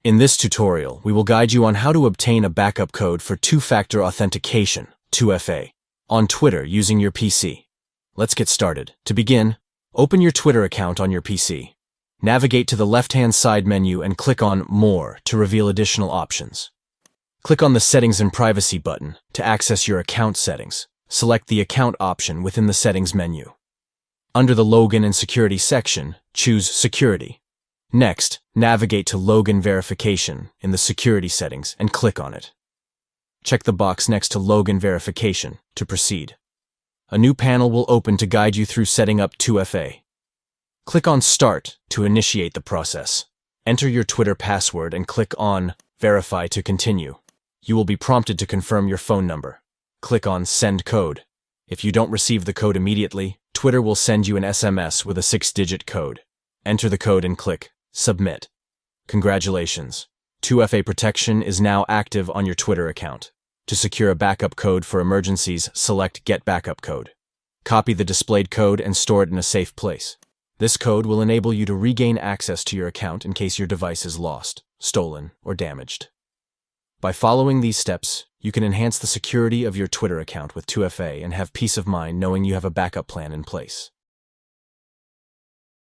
In this tutorial, we will guide you on how to obtain a backup code for two-factor authentication, 2FA, on Twitter using your PC. Let's get started. To begin, open your Twitter account on your PC. Navigate to the left-hand side menu and click on More to reveal additional options. Click on the Settings and Privacy button to access your account settings. Select the Account option within the Settings menu. Under the Login and Security section, choose Security. Next, navigate to Login Verification in the Security settings and click on it. Check the box next to Login Verification to proceed. A new panel will open to guide you through setting up 2FA. Click on Start to initiate the process. Enter your Twitter password and click on Verify to continue. You will be prompted to confirm your phone number. Click on Send Code. If you don't receive the code immediately, Twitter will send you an SMS with a 6-digit code. Enter the code and click Submit. Congratulations! 2FA protection is now active on your Twitter account. To secure a backup code for emergencies, select Get Backup Code. Copy the displayed code and store it in a safe place. This code will enable you to regain access to your account in case your device is lost, stolen, or damaged. By following these steps, you can enhance the security of your Twitter account with 2FA and have peace of mind knowing you have a backup plan in place.